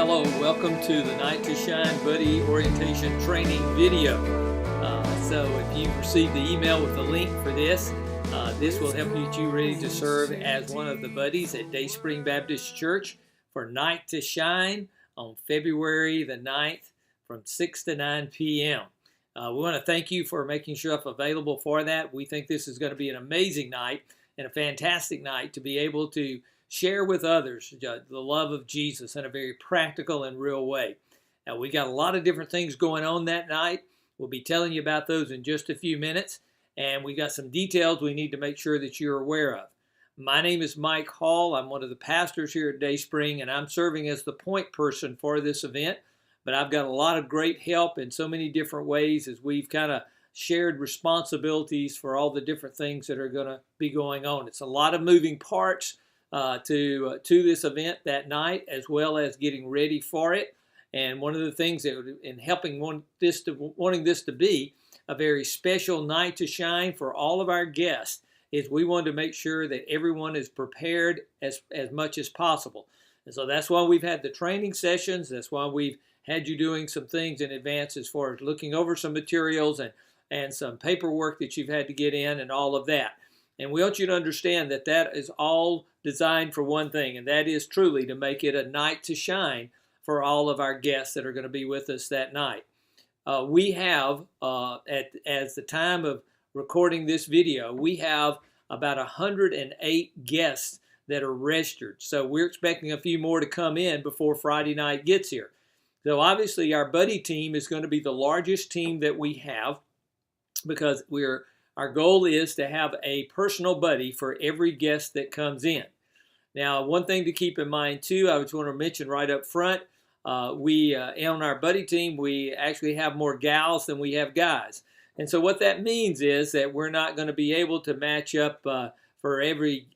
Hello, welcome to the Night to Shine Buddy Orientation Training video. So if you've received the email with the link for this, this will help you get you ready to serve as one of the buddies at Day Spring Baptist Church for Night to Shine on February the 9th from 6 to 9 p.m. We want to thank you for making yourself available for that. We think this is going to be an amazing night and a fantastic night to be able to share with others the love of Jesus in a very practical and real way. Now, we got a lot of different things going on that night. We'll be telling you about those in just a few minutes, and we got some details we need to make sure that you're aware of. My name is Mike Hall. I'm one of the pastors here at Day Spring, and I'm serving as the point person for this event. But I've got a lot of great help in so many different ways as we've kind of shared responsibilities for all the different things that are going to be going on. It's a lot of moving parts to this event that night, as well as getting ready for it. And one of the things that in helping wanting this to be a very special night to shine for all of our guests is we wanted to make sure that everyone is prepared as much as possible. And so that's why we've had the training sessions. That's why we've had you doing some things in advance as far as looking over some materials and some paperwork that you've had to get in and all of that. And we want you to understand that that is all designed for one thing, and that is truly to make it a night to shine for all of our guests that are going to be with us that night. We have, as the time of recording this video, we have about 108 guests that are registered. So we're expecting a few more to come in before Friday night gets here. So obviously our buddy team is going to be the largest team that we have because our goal is to have a personal buddy for every guest that comes in. Now, one thing to keep in mind too, I just want to mention right up front, we on our buddy team, we actually have more gals than we have guys. And so what that means is that we're not going to be able to match up for every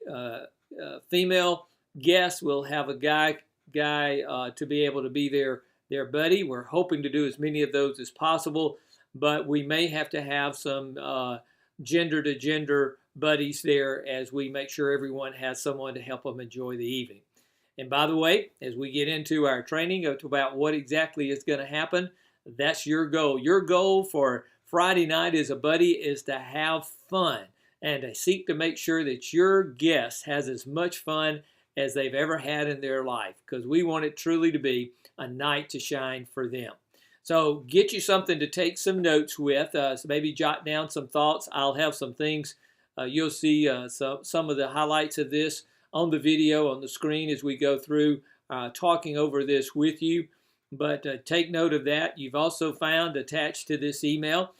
female guest. We'll have a guy to be able to be their buddy. We're hoping to do as many of those as possible, but we may have to have some gender to gender buddies there as we make sure everyone has someone to help them enjoy the evening. And by the way, as we get into our training about what exactly is going to happen, that's your goal. Your goal for Friday night as a buddy is to have fun and to seek to make sure that your guest has as much fun as they've ever had in their life, because we want it truly to be a night to shine for them. So get you something to take some notes with, so maybe jot down some thoughts. I'll have some things. You'll see some of the highlights of this on the video on the screen as we go through talking over this with you. But take note of that. You've also found attached to this email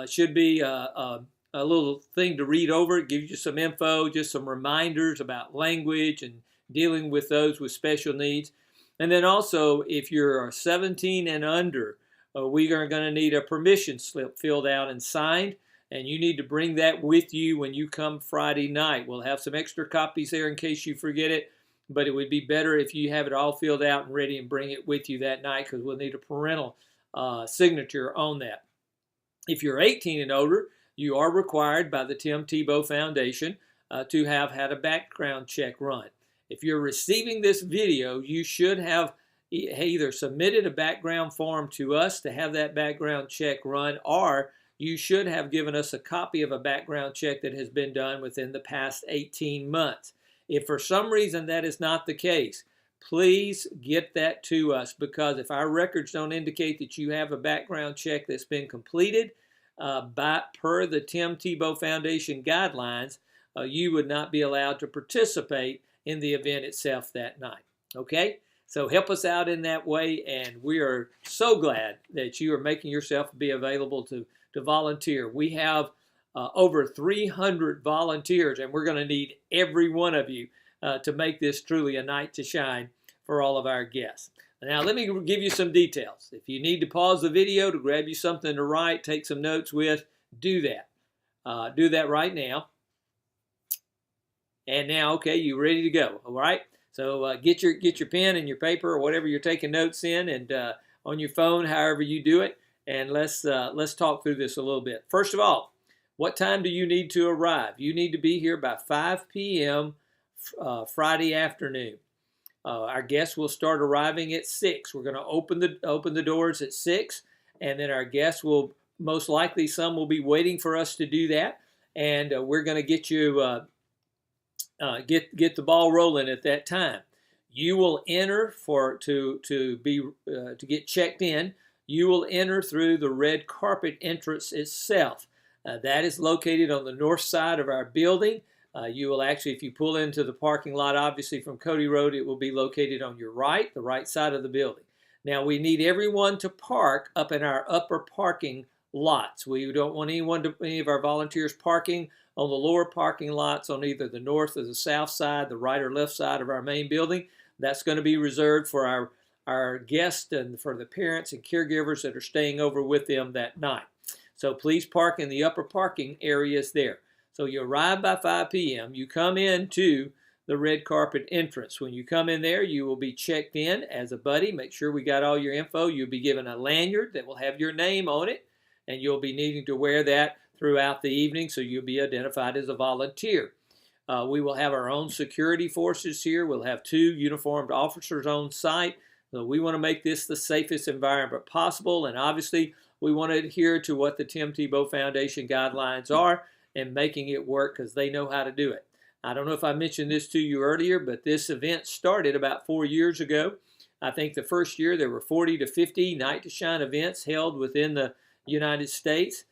should be a little thing to read over. It gives you some info, just some reminders about language and dealing with those with special needs. And then also, if you're 17 and under, we are going to need a permission slip filled out and signed, and you need to bring that with you when you come Friday night. We'll have some extra copies there in case you forget it, but it would be better if you have it all filled out and ready and bring it with you that night, because we'll need a parental signature on that. If you're 18 and older, you are required by the Tim Tebow Foundation to have had a background check run. If you're receiving this video, you should have either submitted a background form to us to have that background check run, or you should have given us a copy of a background check that has been done within the past 18 months. If for some reason that is not the case, please get that to us, because if our records don't indicate that you have a background check that's been completed per the Tim Tebow Foundation guidelines, you would not be allowed to participate in the event itself that night. Okay? So help us out in that way, and we are so glad that you are making yourself be available to volunteer. We have over 300 volunteers, and we're going to need every one of you to make this truly a night to shine for all of our guests. Now, let me give you some details. If you need to pause the video to grab you something to write, take some notes with, do that. Do that right now. And now, okay, you're ready to go, all right? So get your pen and your paper or whatever you're taking notes in, and on your phone, however you do it, and let's talk through this a little bit. First of all, what time do you need to arrive? You need to be here by 5 p.m. Friday afternoon. Our guests will start arriving at 6. We're going to open the doors at 6, and then our guests will, most likely some will be waiting for us to do that, and we're going to get you get the ball rolling at that time. You will enter to get checked in. You will enter through the red carpet entrance itself. That is located on the north side of our building. You will actually, if you pull into the parking lot, obviously from Cody Road, it will be located on your right, the right side of the building. Now, we need everyone to park up in our upper parking lots. We don't want any of our volunteers parking on the lower parking lots on either the north or the south side, the right or left side of our main building. That's going to be reserved for our guests and for the parents and caregivers that are staying over with them that night. So please park in the upper parking areas there. So you arrive by 5 p.m. You come into the red carpet entrance. When you come in there, you will be checked in as a buddy. Make sure we got all your info. You'll be given a lanyard that will have your name on it, and you'll be needing to wear that throughout the evening, so you'll be identified as a volunteer. We will have our own security forces here. We'll have 2 uniformed officers on site. So we want to make this the safest environment possible, and obviously we want to adhere to what the Tim Tebow Foundation guidelines are and making it work because they know how to do it. I don't know if I mentioned this to you earlier, but this event started about 4 years ago. I think the first year there were 40 to 50 Night to Shine events held within the United States.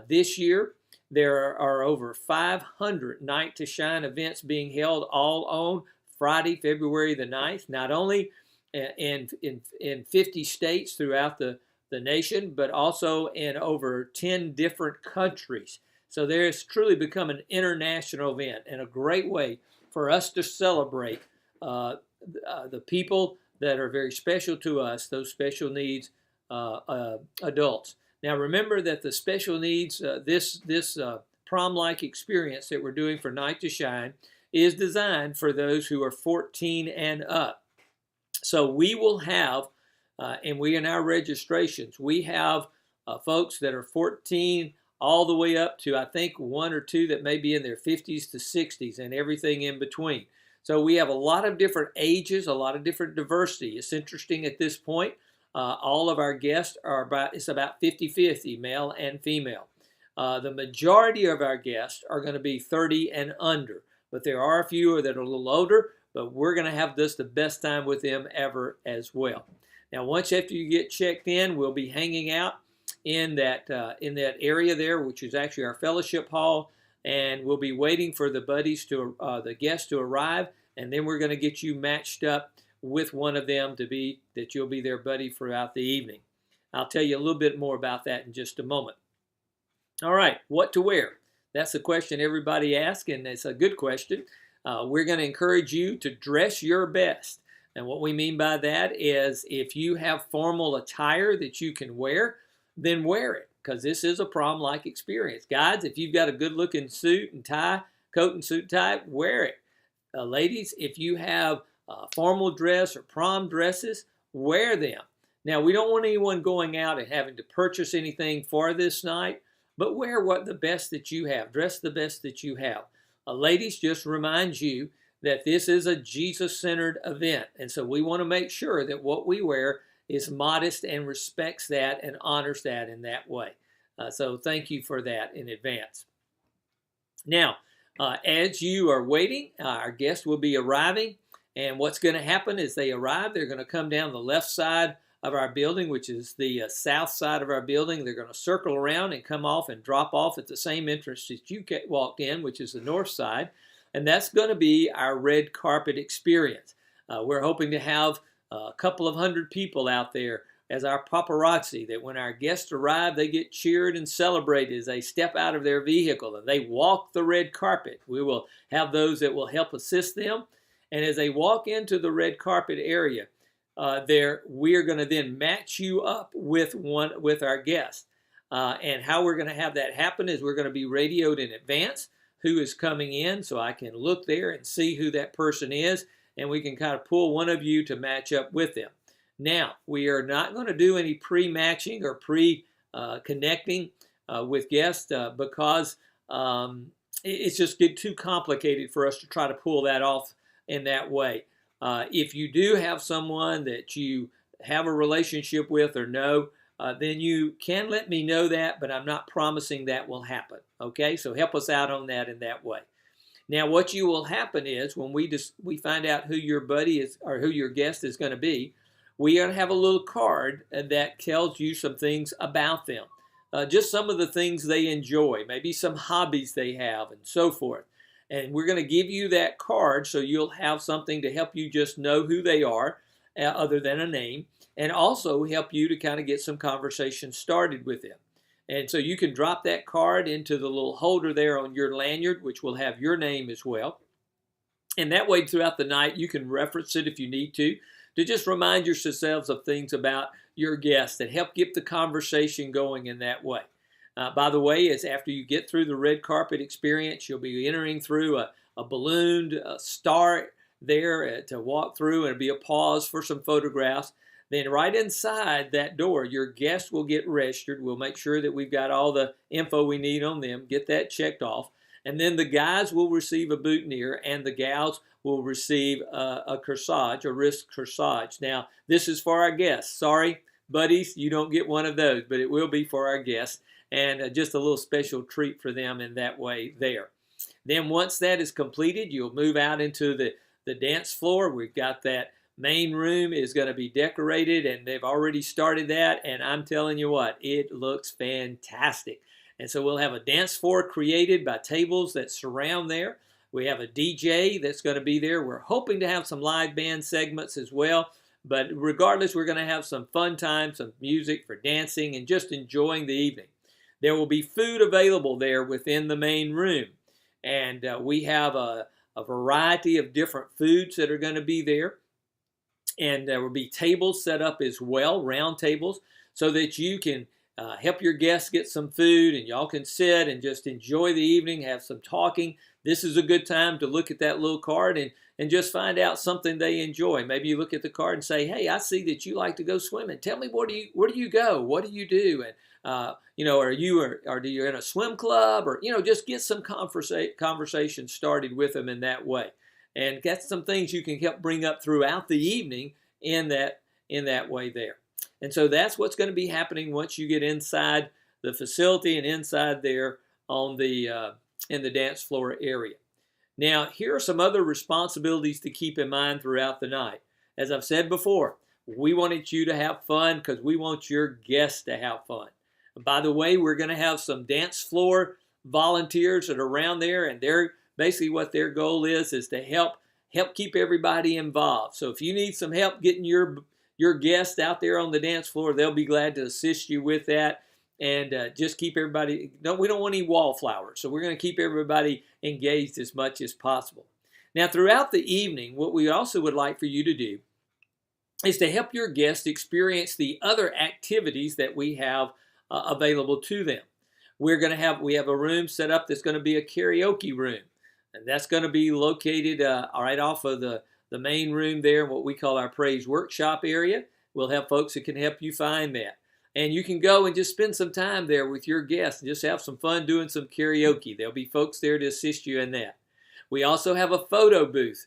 This year there are over 500 Night to Shine events being held all on Friday, February the 9th, not only in 50 states throughout the nation, but also in over 10 different countries. So there has truly become an international event and a great way for us to celebrate the people that are very special to us, those special needs adults. Now remember that the special needs, this prom-like experience that we're doing for Night to Shine is designed for those who are 14 and up. So we will have, and we in our registrations, we have folks that are 14 all the way up to, I think, 1 or 2 that may be in their 50s to 60s and everything in between. So we have a lot of different ages, a lot of different diversity. It's interesting at this point, all of our guests are it's about 50-50, male and female. The majority of our guests are going to be 30 and under, but there are a few that are a little older, but we're going to have the best time with them ever as well. Now, once after you get checked in, we'll be hanging out in that area there, which is actually our fellowship hall, and we'll be waiting for the buddies the guests to arrive, and then we're going to get you matched up with one of them that you'll be their buddy throughout the evening. I'll tell you a little bit more about that in just a moment. All right, what to wear? That's a question everybody asks, and it's a good question. We're going to encourage you to dress your best. And what we mean by that is if you have formal attire that you can wear, then wear it, because this is a prom-like experience. Guys, if you've got a good-looking suit and tie, coat and suit tie, wear it. Ladies, if you have formal dress or prom dresses, wear them. Now, we don't want anyone going out and having to purchase anything for this night, but wear the best that you have. Dress the best that you have. Ladies, just remind you that this is a Jesus-centered event, and so we want to make sure that what we wear is modest and respects that and honors that in that way. So thank you for that in advance. Now, as you are waiting, our guests will be arriving, and what's going to happen is they arrive, they're going to come down the left side of our building, which is the south side of our building. They're going to circle around and come off and drop off at the same entrance that you walked in, which is the north side, and that's going to be our red carpet experience. We're hoping to have a couple of hundred people out there as our paparazzi, that when our guests arrive, they get cheered and celebrated as they step out of their vehicle and they walk the red carpet. We will have those that will help assist them. And as they walk into the red carpet area, we are going to then match you up with our guest. And how we're going to have that happen is we're going to be radioed in advance who is coming in, so I can look there and see who that person is, and we can kind of pull one of you to match up with them. Now, we are not going to do any pre-matching or pre-connecting with guests because it's just get too complicated for us to try to pull that off in that way. If you do have someone that you have a relationship with or know, then you can let me know that, but I'm not promising that will happen. Okay, so help us out on that in that way. Now, what you will happen is when we find out who your buddy is or who your guest is going to be, we are going to have a little card that tells you some things about them. Just some of the things they enjoy, maybe some hobbies they have, and so forth. And we're going to give you that card so you'll have something to help you just know who they are, other than a name, and also help you to kind of get some conversation started with them. And so you can drop that card into the little holder there on your lanyard, which will have your name as well. And that way throughout the night, you can reference it if you need to just remind yourselves of things about your guests that help get the conversation going in that way. By the way, is after you get through the red carpet experience, you'll be entering through a ballooned star there to walk through, and it'll be a pause for some photographs. Then right inside that door, your guests will get registered. We'll make sure that we've got all the info we need on them, get that checked off. And then the guys will receive a boutonniere and the gals will receive a corsage, a wrist corsage. Now, this is for our guests. Sorry, buddies, you don't get one of those, but it will be for our guests. And just a little special treat for them in that way there. Then once that is completed, you'll move out into the dance floor. We've got that main room is going to be decorated, and they've already started that, and I'm telling you what, it looks fantastic. And so we'll have a dance floor created by tables that surround there. We have a DJ that's going to be there. We're hoping to have some live band segments as well, but regardless, we're going to have some fun time, some music for dancing, and just enjoying the evening. There will be food available there within the main room, and we have a variety of different foods that are going to be there. And there will be tables set up as well, round tables, so that you can help your guests get some food and y'all can sit and just enjoy the evening, have some talking. This is a good time to look at that little card and just find out something they enjoy. Maybe you look at the card and say, hey, I see that you like to go swimming. Tell me, where do you go? What do you do? And are you in a swim club? Or, just get some conversation started with them in that way. And get some things you can help bring up throughout the evening in that way there. And so that's what's going to be happening once you get inside the facility and inside there on in the dance floor area. Now, here are some other responsibilities to keep in mind throughout the night. As I've said before, we wanted you to have fun because we want your guests to have fun. And by the way, we're going to have some dance floor volunteers that are around there, and they're basically what their goal is to help keep everybody involved. So if you need some help getting your guests out there on the dance floor, they'll be glad to assist you with that. And just keep everybody, we don't want any wallflowers. So we're going to keep everybody engaged as much as possible. Now, throughout the evening, what we also would like for you to do is to help your guests experience the other activities that we have available to them. We have a room set up that's going to be a karaoke room. And that's going to be located right off of the main room there, what we call our praise workshop area. We'll have folks that can help you find that. And you can go and just spend some time there with your guests and just have some fun doing some karaoke. There'll be folks there to assist you in that. We also have a photo booth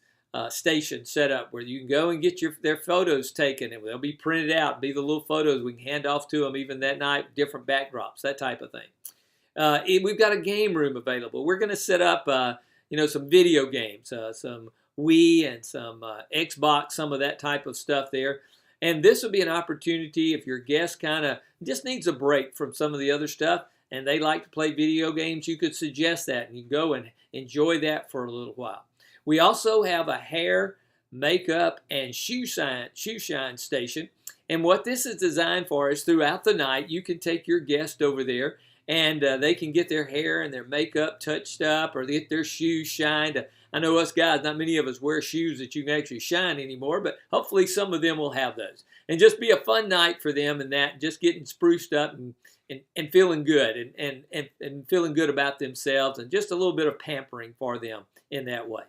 station set up where you can go and get their photos taken, and they'll be printed out, be the little photos we can hand off to them even that night, different backdrops, that type of thing. We've got a game room available. We're going to set up some video games, some Wii and some Xbox, some of that type of stuff there. And this would be an opportunity if your guest kind of just needs a break from some of the other stuff and they like to play video games, you could suggest that and you go and enjoy that for a little while. We also have a hair, makeup, and shoe shine station. And what this is designed for is throughout the night, you can take your guest over there and they can get their hair and their makeup touched up or get their shoes shined. I know us guys, not many of us wear shoes that you can actually shine anymore, but hopefully some of them will have those. And just be a fun night for them and that, just getting spruced up and feeling good and feeling good about themselves and just a little bit of pampering for them in that way.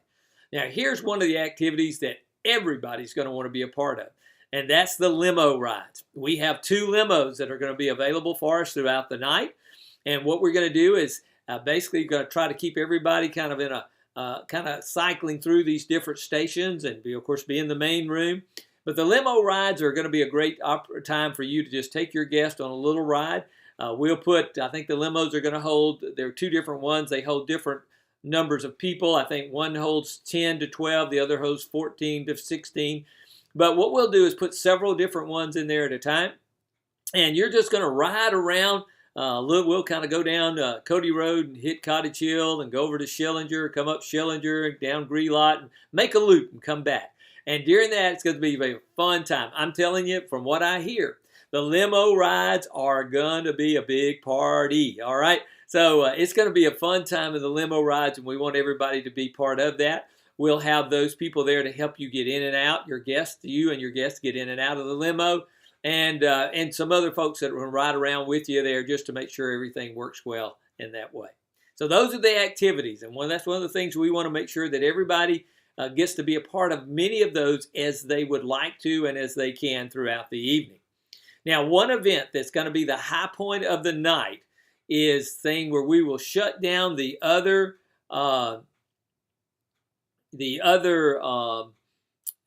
Now, here's one of the activities that everybody's going to want to be a part of, and that's the limo rides. We have 2 limos that are going to be available for us throughout the night. And what we're going to do is basically going to try to keep everybody kind of in kind of cycling through these different stations and, of course, be in the main room. But the limo rides are going to be a great time for you to just take your guest on a little ride. We'll put, I think the limos are going to hold, there are two different ones. They hold different numbers of people. I think one holds 10 to 12, the other holds 14 to 16. But what we'll do is put several different ones in there at a time. And you're just going to ride around. We'll kind of go down Cody Road and hit Cottage Hill and go over to Schillinger, come up Schillinger, down Grelot, and make a loop and come back. And during that, it's going to be a fun time. I'm telling you, from what I hear, the limo rides are going to be a big party, all right? So it's going to be a fun time in the limo rides, and we want everybody to be part of that. We'll have those people there to help you get in and out, you and your guests get in and out of the limo, and some other folks that will ride around with you there just to make sure everything works well in that way. So those are the activities, and that's one of the things we want to make sure that everybody gets to be a part of many of those as they would like to and as they can throughout the evening. Now, one event that's going to be the high point of the night is thing where we will shut down the other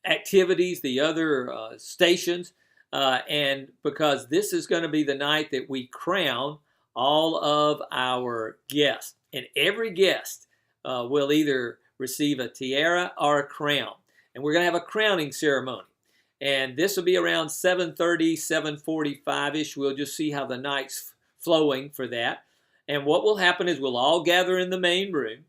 activities, the other stations, and because this is going to be the night that we crown all of our guests, and every guest will either receive a tiara or a crown, and we're going to have a crowning ceremony. And this will be around 7:30, 7:45-ish. We'll just see how the night's flowing for that. And what will happen is we'll all gather in the main room.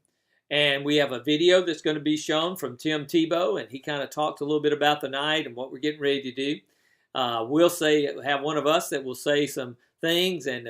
And we have a video that's going to be shown from Tim Tebow. And he kind of talked a little bit about the night and what we're getting ready to do. We'll have one of us that will say some things and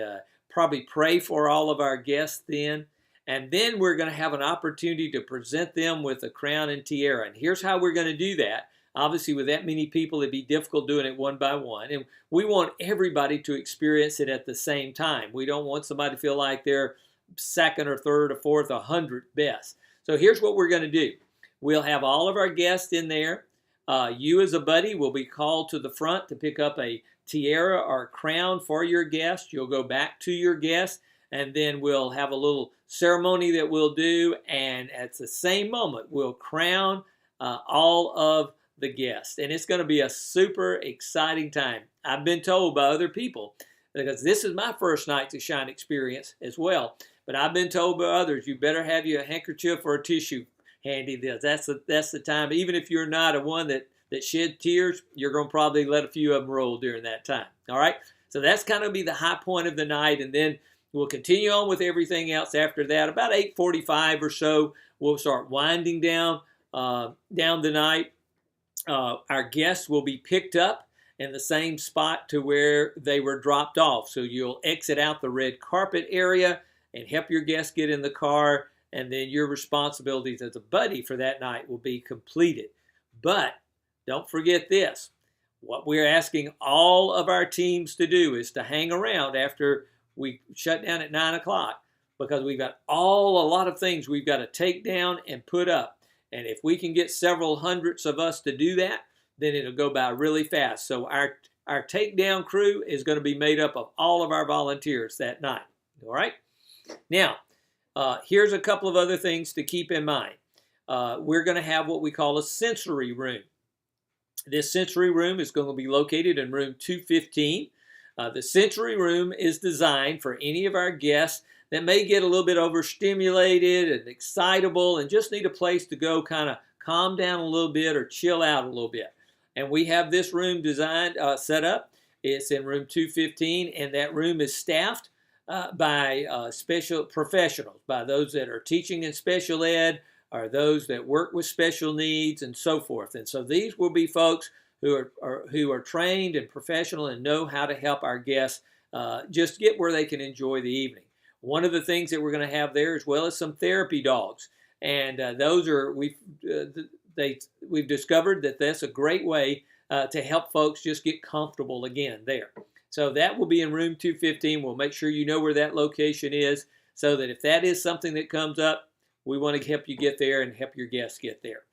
probably pray for all of our guests then. And then we're going to have an opportunity to present them with a crown and tiara. And here's how we're going to do that. Obviously, with that many people, it'd be difficult doing it one by one. And we want everybody to experience it at the same time. We don't want somebody to feel like they're second or third or fourth or 100th best. So here's what we're going to do. We'll have all of our guests in there. You as a buddy will be called to the front to pick up a tiara or crown for your guest. You'll go back to your guest, and then we'll have a little ceremony that we'll do. And at the same moment, we'll crown all of the guests, and it's going to be a super exciting time. I've been told by other people, because this is my first Night to Shine experience as well, but I've been told by others, you better have you a handkerchief or a tissue handy. That's the time. Even if you're not a one that shed tears, you're going to probably let a few of them roll during that time. All right, so that's kind of be the high point of the night, and then we'll continue on with everything else after that. About 8:45 or so, we'll start winding down the night. Our guests will be picked up in the same spot to where they were dropped off. So you'll exit out the red carpet area and help your guests get in the car, and then your responsibilities as a buddy for that night will be completed. But don't forget this. What we're asking all of our teams to do is to hang around after we shut down at 9 o'clock, because we've got a lot of things we've got to take down and put up. And if we can get several hundreds of us to do that, then it'll go by really fast. So our takedown crew is going to be made up of all of our volunteers that night. All right? Now, here's a couple of other things to keep in mind. We're going to have what we call a sensory room. This sensory room is going to be located in room 215. The sensory room is designed for any of our guests that may get a little bit overstimulated and excitable and just need a place to go kind of calm down a little bit or chill out a little bit. And we have this room designed, set up. It's in room 215, and that room is staffed by special professionals, by those that are teaching in special ed or those that work with special needs and so forth. And so these will be folks who are trained and professional and know how to help our guests just get where they can enjoy the evening. One of the things that we're going to have there, as well as some therapy dogs, and those are we've discovered that that's a great way to help folks just get comfortable again there. So that will be in room 215. We'll make sure you know where that location is, so that if that is something that comes up, we want to help you get there and help your guests get there.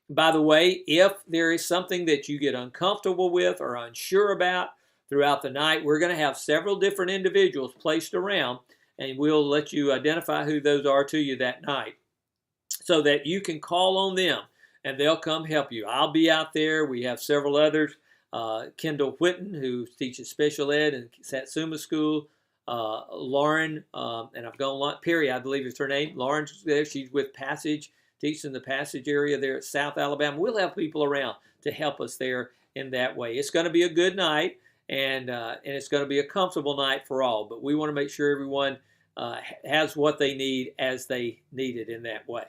By the way, if there is something that you get uncomfortable with or unsure about throughout the night, we're going to have several different individuals placed around, and we'll let you identify who those are to you that night. so that you can call on them and they'll come help you. I'll be out there. We have several others. Kendall Whitten, who teaches special ed in Satsuma School. Lauren, and I've gone, Perry, I believe is her name. Lauren's there. She's with Passage, teaching the Passage area there at South Alabama. We'll have people around to help us there in that way. It's going to be a good night, and it's going to be a comfortable night for all. But we want to make sure everyone has what they need as they need it in that way.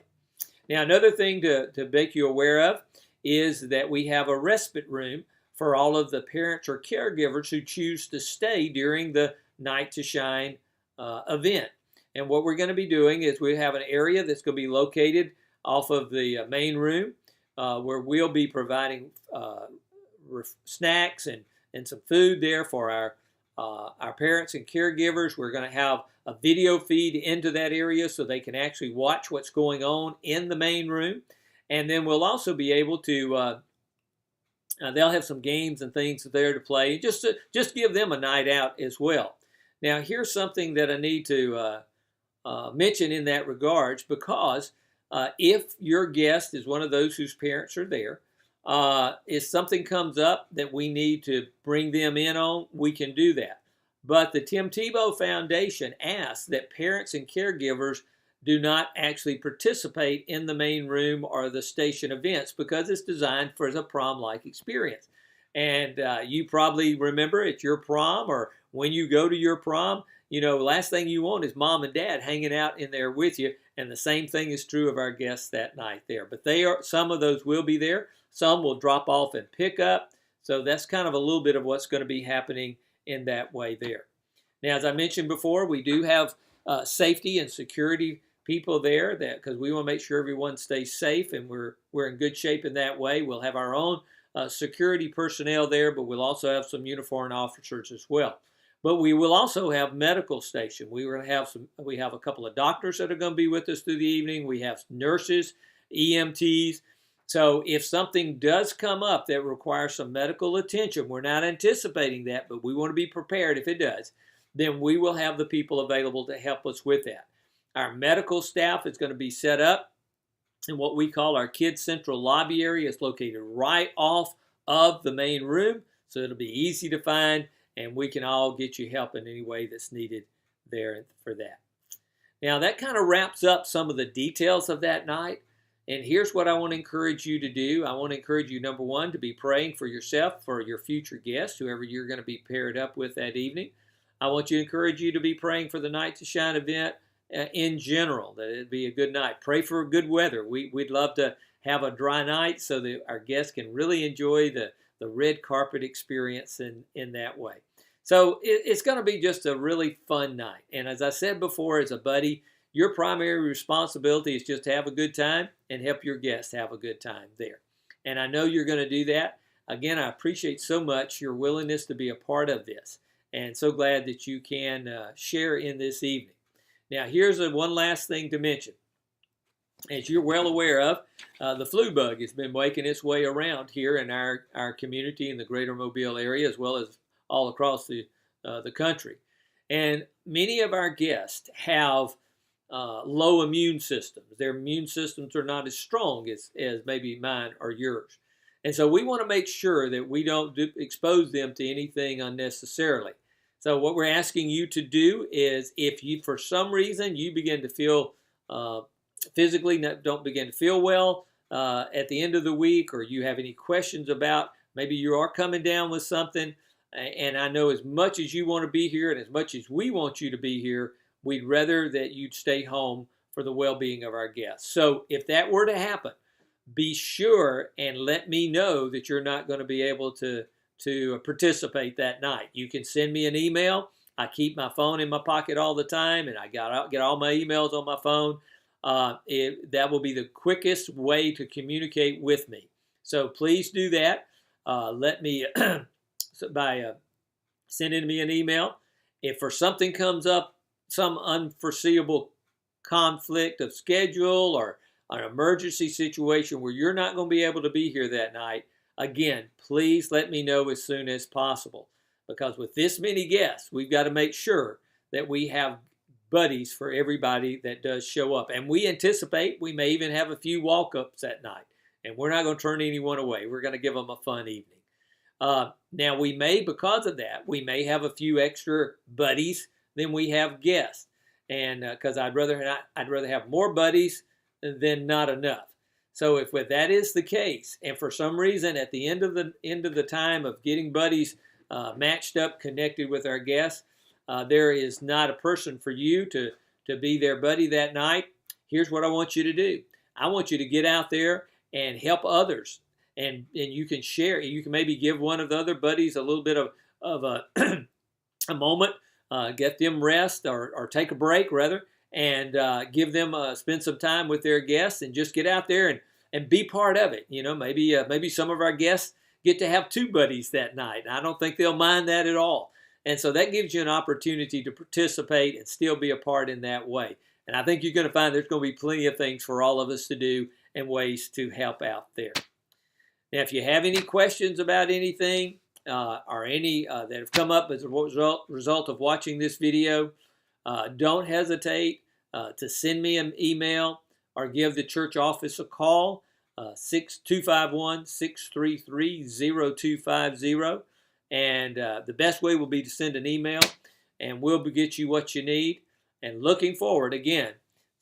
Now, another thing to make you aware of is that we have a respite room for all of the parents or caregivers who choose to stay during the Night to Shine event. And what we're going to be doing is we have an area that's going to be located off of the main room where we'll be providing snacks and some food there for our parents and caregivers. We're going to have a video feed into that area so they can actually watch what's going on in the main room. And then we'll also be able to, they'll have some games and things there to play, just give them a night out as well. Now, here's something that I need to mention in that regards, because if your guest is one of those whose parents are there, if something comes up that we need to bring them in on, we can do that. But the Tim Tebow Foundation asks that parents and caregivers do not actually participate in the main room or the station events because it's designed for a prom-like experience. And you probably remember at your prom or when you go to your prom, you know, the last thing you want is mom and dad hanging out in there with you. And the same thing is true of our guests that night there. But some of those will be there. Some will drop off and pick up. So that's kind of a little bit of what's going to be happening in that way there. Now, as I mentioned before, we do have safety and security people there because we want to make sure everyone stays safe, and we're in good shape in that way. We'll have our own security personnel there, but we'll also have some uniformed officers as well. But we will also have medical station. We have a couple of doctors that are going to be with us through the evening. We have nurses, EMTs. So if something does come up that requires some medical attention, we're not anticipating that, but we want to be prepared if it does, then we will have the people available to help us with that. Our medical staff is going to be set up in what we call our Kids Central Lobby area. It's located right off of the main room, so it'll be easy to find, and we can all get you help in any way that's needed there for that. Now, that kind of wraps up some of the details of that night. And here's what I want to encourage you to do. I want to encourage you, number one, to be praying for yourself, for your future guests, whoever you're going to be paired up with that evening. I want to encourage you to be praying for the Night to Shine event in general, that it'd be a good night. Pray for good weather. We'd love to have a dry night so that our guests can really enjoy the red carpet experience in that way. So it's going to be just a really fun night. And as I said before, as a buddy, your primary responsibility is just to have a good time and help your guests have a good time there. And I know you're going to do that. Again, I appreciate so much your willingness to be a part of this. And so glad that you can share in this evening. Now, here's one last thing to mention. As you're well aware of, the flu bug has been making its way around here in our community in the greater Mobile area, as well as all across the country. And many of our guests have low immune systems. Their immune systems are not as strong as maybe mine or yours. And so we want to make sure that we don't expose them to anything unnecessarily. So what we're asking you to do is, if you, for some reason, you begin to feel physically don't begin to feel well at the end of the week, or you have any questions about maybe you are coming down with something, and I know as much as you want to be here and as much as we want you to be here, we'd rather that you'd stay home for the well-being of our guests. So if that were to happen, be sure and let me know that you're not going to be able to participate that night. You can send me an email. I keep my phone in my pocket all the time, and I get all my emails on my phone. That will be the quickest way to communicate with me. So please do that. Let me by sending me an email. If for something comes up, some unforeseeable conflict of schedule or an emergency situation where you're not going to be able to be here that night, again, please let me know as soon as possible. Because with this many guests, we've got to make sure that we have buddies for everybody that does show up. And we anticipate we may even have a few walk-ups that night. And we're not going to turn anyone away. We're going to give them a fun evening. Now, we may, because of that, we may have a few extra buddies than we have guests. And because I'd rather have more buddies than not enough. So if that is the case, and for some reason at the end of the time of getting buddies matched up, connected with our guests, there is not a person for you to be their buddy that night, here's what I want you to do. I want you to get out there and help others. And you can share. You can maybe give one of the other buddies a little bit of a, a moment, get them rest or take a break rather, and give them spend some time with their guests and just get out there and be part of it. You know, maybe some of our guests get to have two buddies that night. I don't think they'll mind that at all. And so that gives you an opportunity to participate and still be a part in that way. And I think you're going to find there's going to be plenty of things for all of us to do and ways to help out there. Now, if you have any questions about anything or any that have come up as a result of watching this video, don't hesitate to send me an email or give the church office a call, 251-633-0250. And the best way will be to send an email, and we'll get you what you need. And looking forward, again,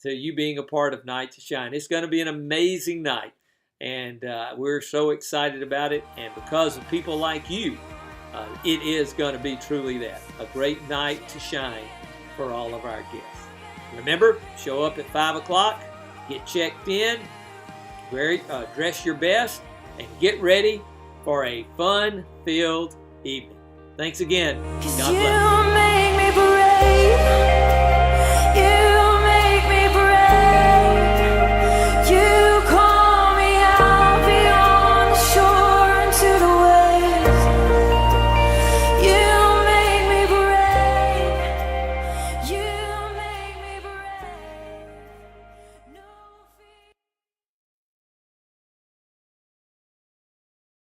to you being a part of Night to Shine. It's going to be an amazing night, and we're so excited about it. And because of people like you, it is going to be truly that, a great night to shine for all of our guests. Remember, show up at 5 o'clock, get checked in, dress your best, and get ready for a fun-filled evening. Thanks again. God bless.